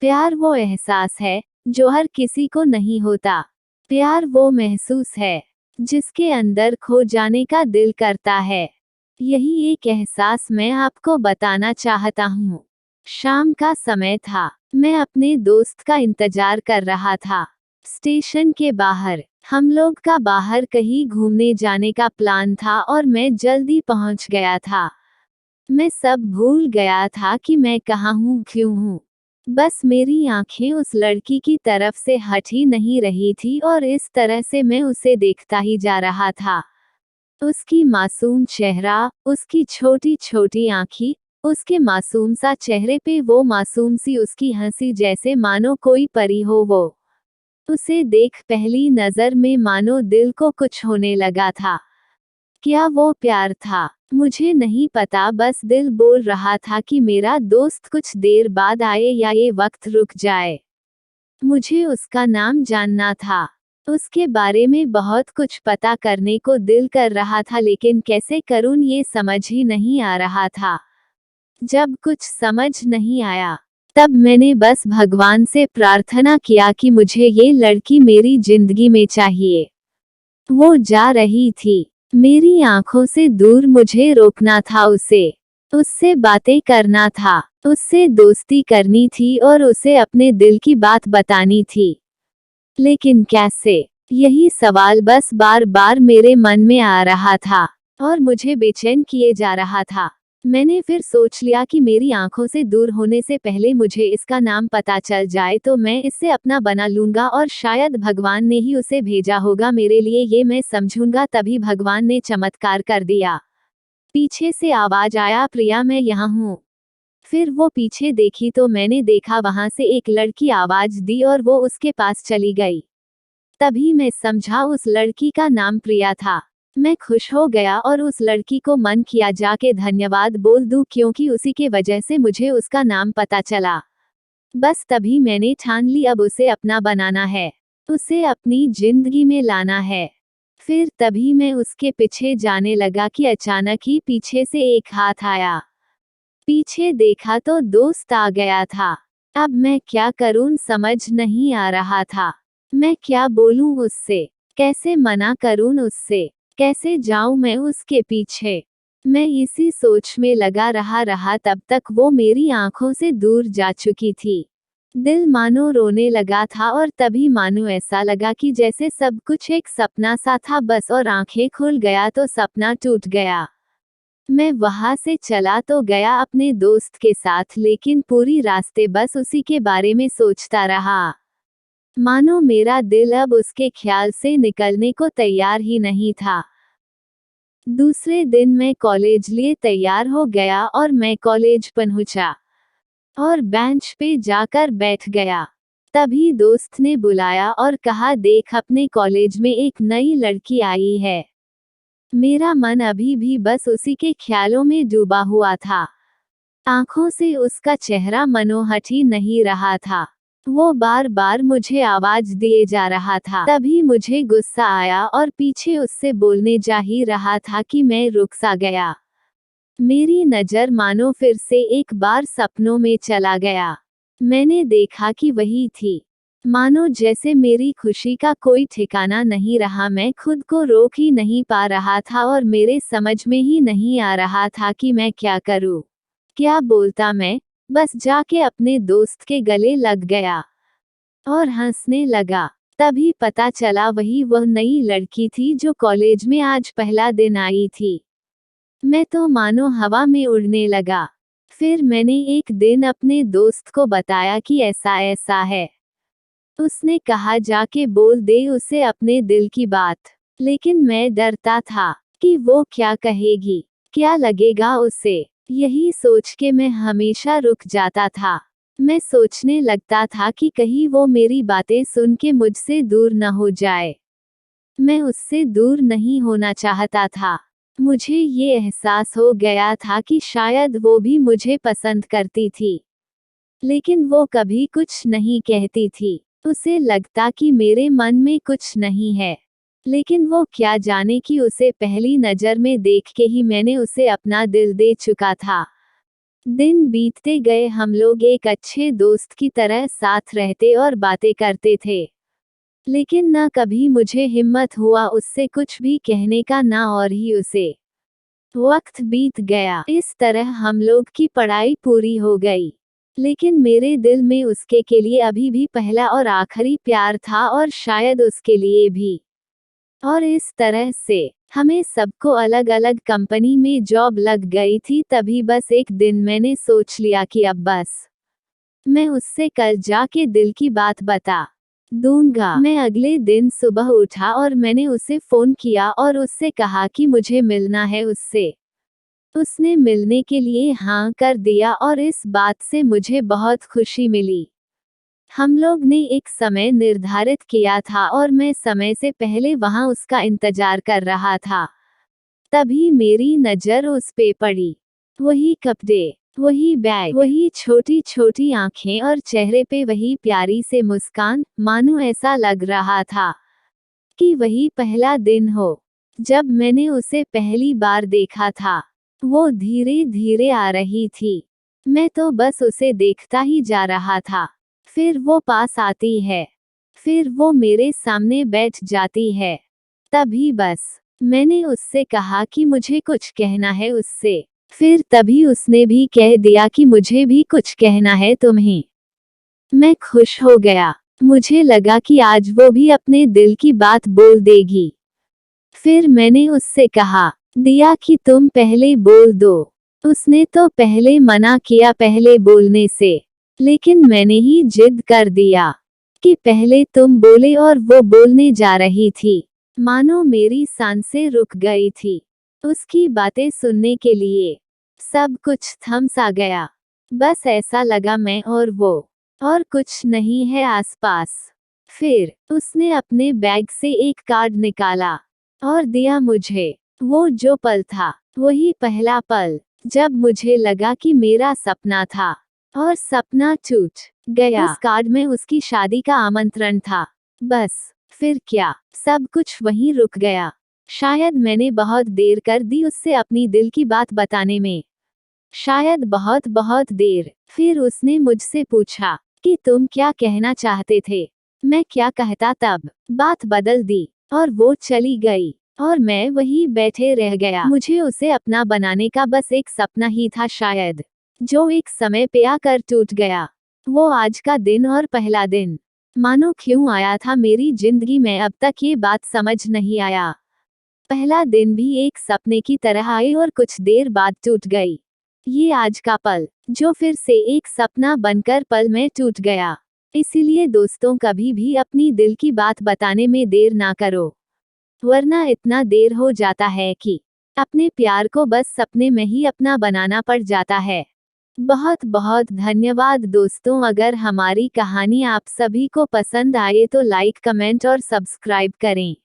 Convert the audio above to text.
प्यार वो एहसास है जो हर किसी को नहीं होता। प्यार वो महसूस है जिसके अंदर खो जाने का दिल करता है। यही एक एहसास मैं आपको बताना चाहता हूँ। शाम का समय था। मैं अपने दोस्त का इंतजार कर रहा था। स्टेशन के बाहर हम लोग का बाहर कहीं घूमने जाने का प्लान था और मैं जल्दी पहुंच गया था। मैं सब भूल गया था कि मैं कहाँ हूँ, क्यों हूँ। बस मेरी आंखें उस लड़की की तरफ से हट ही नहीं रही थी और इस तरह से मैं उसे देखता ही जा रहा था। उसकी मासूम चेहरा, उसकी छोटी छोटी आंखें, उसके मासूम सा चेहरे पे वो मासूम सी उसकी हंसी, जैसे मानो कोई परी हो वो। उसे देख पहली नजर में मानो दिल को कुछ होने लगा था। क्या वो प्यार था? मुझे नहीं पता, बस दिल बोल रहा था कि मेरा दोस्त कुछ देर बाद आए या ये वक्त रुक जाए। मुझे उसका नाम जानना था। उसके बारे में बहुत कुछ पता करने को दिल कर रहा था, लेकिन कैसे करूं ये समझ ही नहीं आ रहा था। जब कुछ समझ नहीं आया, तब मैंने बस भगवान से प्रार्थना किया कि मुझे ये लड़की मेरी जिंदगी में चाहिए। वो जा रही थी। मेरी आंखों से दूर मुझे रोकना था उसे। उससे बातें करना था। उससे दोस्ती करनी थी और उसे अपने दिल की बात बतानी थी। लेकिन कैसे? यही सवाल बस बार बार मेरे मन में आ रहा था और मुझे बेचैन किए जा रहा था। मैंने फिर सोच लिया कि मेरी आंखों से दूर होने से पहले मुझे इसका नाम पता चल जाए तो मैं इससे अपना बना लूंगा और शायद भगवान ने ही उसे भेजा होगा मेरे लिए, ये मैं समझूंगा। तभी भगवान ने चमत्कार कर दिया। पीछे से आवाज आया, प्रिया मैं यहाँ हूँ। फिर वो पीछे देखी तो मैंने देखा वहां से एक लड़की आवाज दी और वो उसके पास चली गई। तभी मैं समझा उस लड़की का नाम प्रिया था। मैं खुश हो गया और उस लड़की को मन किया जाके धन्यवाद बोल दूं, क्योंकि उसी के वजह से मुझे उसका नाम पता चला। बस तभी मैंने ठान ली, अब उसे अपना बनाना है, उसे अपनी जिंदगी में लाना है। फिर तभी मैं उसके पीछे जाने लगा कि अचानक ही पीछे से एक हाथ आया। पीछे देखा तो दोस्त आ गया था। अब मैं क्या करूं समझ नहीं आ रहा था। मैं क्या बोलूं उससे, कैसे मना करूं उससे, कैसे जाऊं मैं उसके पीछे। मैं इसी सोच में लगा रहा तब तक वो मेरी आंखों से दूर जा चुकी थी। दिल मानो रोने लगा था और तभी मानो ऐसा लगा कि जैसे सब कुछ एक सपना सा था बस, और आंखें खुल गया तो सपना टूट गया। मैं वहां से चला तो गया अपने दोस्त के साथ, लेकिन पूरी रास्ते बस उसी के बारे में सोचता रहा। मानो मेरा दिल अब उसके ख्याल से निकलने को तैयार ही नहीं था। दूसरे दिन मैं कॉलेज लिए तैयार हो गया और मैं कॉलेज पहुंचा और बेंच पे जाकर बैठ गया। तभी दोस्त ने बुलाया और कहा, देख अपने कॉलेज में एक नई लड़की आई है। मेरा मन अभी भी बस उसी के ख्यालों में डूबा हुआ था। आंखों से उसका चेहरा मनोहट ही नहीं रहा था। वो बार बार मुझे आवाज दिए जा रहा था। तभी मुझे गुस्सा आया और पीछे उससे बोलने जा ही रहा था कि मैं रुक सा गया। मेरी नजर मानो फिर से एक बार सपनों में चला गया। मैंने देखा कि वही थी। मानो जैसे मेरी खुशी का कोई ठिकाना नहीं रहा, मैं खुद को रोक ही नहीं पा रहा था और मेरे समझ में ही नहीं आ रहा था कि मैं क्या करूं, क्या बोलता मैं। बस जाके अपने दोस्त के गले लग गया और हंसने लगा। तभी पता चला वही वह नई लड़की थी जो कॉलेज में आज पहला दिन आई थी। मैं तो मानो हवा में उड़ने लगा। फिर मैंने एक दिन अपने दोस्त को बताया कि ऐसा ऐसा है। उसने कहा, जाके बोल दे उसे अपने दिल की बात। लेकिन मैं डरता था कि वो क्या कहेगी, क्या लगेगा उसे। यही सोच के मैं हमेशा रुक जाता था। मैं सोचने लगता था कि कहीं वो मेरी बातें सुन के मुझसे दूर न हो जाए। मैं उससे दूर नहीं होना चाहता था। मुझे ये एहसास हो गया था कि शायद वो भी मुझे पसंद करती थी, लेकिन वो कभी कुछ नहीं कहती थी। उसे लगता कि मेरे मन में कुछ नहीं है, लेकिन वो क्या जाने कि उसे पहली नजर में देख के ही मैंने उसे अपना दिल दे चुका था। दिन बीतते गए, हम लोग एक अच्छे दोस्त की तरह साथ रहते और बातें करते थे। लेकिन ना कभी मुझे हिम्मत हुआ उससे कुछ भी कहने का, ना और ही उसे। वक्त बीत गया, इस तरह हम लोग की पढ़ाई पूरी हो गई। लेकिन मेरे दिल में उसके के लिए अभी भी पहला और आखिरी प्यार था, और शायद उसके लिए भी। और इस तरह से हमें सबको अलग अलग कंपनी में जॉब लग गई थी। तभी बस एक दिन मैंने सोच लिया कि अब बस मैं उससे कल जाके दिल की बात बता दूंगा। मैं अगले दिन सुबह उठा और मैंने उसे फोन किया और उससे कहा कि मुझे मिलना है उससे। उसने मिलने के लिए हाँ कर दिया और इस बात से मुझे बहुत खुशी मिली। हम लोग ने एक समय निर्धारित किया था और मैं समय से पहले वहां उसका इंतजार कर रहा था। तभी मेरी नजर उस पे पड़ी। वही कपड़े, वही बैग, वही छोटी छोटी आंखें और चेहरे पे वही प्यारी से मुस्कान, मानो ऐसा लग रहा था कि वही पहला दिन हो जब मैंने उसे पहली बार देखा था। वो धीरे धीरे आ रही थी। मैं तो बस उसे देखता ही जा रहा था। फिर वो पास आती है, फिर वो मेरे सामने बैठ जाती है। तभी बस मैंने उससे कहा कि मुझे कुछ कहना है उससे। फिर तभी उसने भी कह दिया कि मुझे भी कुछ कहना है तुम्हें। मैं खुश हो गया। मुझे लगा कि आज वो भी अपने दिल की बात बोल देगी। फिर मैंने उससे कहा दिया कि तुम पहले बोल दो। उसने तो पहले मना किया पहले बोलने से, लेकिन मैंने ही जिद कर दिया कि पहले तुम बोले, और वो बोलने जा रही थी। मानो मेरी सांसें रुक गई थी उसकी बातें सुनने के लिए। सब कुछ थम सा गया। बस ऐसा लगा मैं और वो, और कुछ नहीं है आसपास। फिर उसने अपने बैग से एक कार्ड निकाला और दिया मुझे। वो जो पल था, वही पहला पल जब मुझे लगा कि मेरा सपना था और सपना टूट गया। उस कार्ड में उसकी शादी का आमंत्रण था। बस फिर क्या, सब कुछ वहीं रुक गया। शायद मैंने बहुत देर कर दी उससे अपनी दिल की बात बताने में, शायद बहुत बहुत देर। फिर उसने मुझसे पूछा कि तुम क्या कहना चाहते थे। मैं क्या कहता, तब बात बदल दी और वो चली गई और मैं वहीं बैठे रह गया। मुझे उसे अपना बनाने का बस एक सपना ही था शायद, जो एक समय पे आकर टूट गया। वो आज का दिन और पहला दिन मानो क्यों आया था मेरी जिंदगी में, अब तक ये बात समझ नहीं आया। पहला दिन भी एक सपने की तरह आई और कुछ देर बाद टूट गई। ये आज का पल जो फिर से एक सपना बनकर पल में टूट गया। इसीलिए दोस्तों, कभी भी अपनी दिल की बात बताने में देर ना करो, वरना इतना देर हो जाता है कि अपने प्यार को बस सपने में ही अपना बनाना पड़ जाता है। बहुत बहुत धन्यवाद दोस्तों। अगर हमारी कहानी आप सभी को पसंद आए तो लाइक, कमेंट और सब्सक्राइब करें।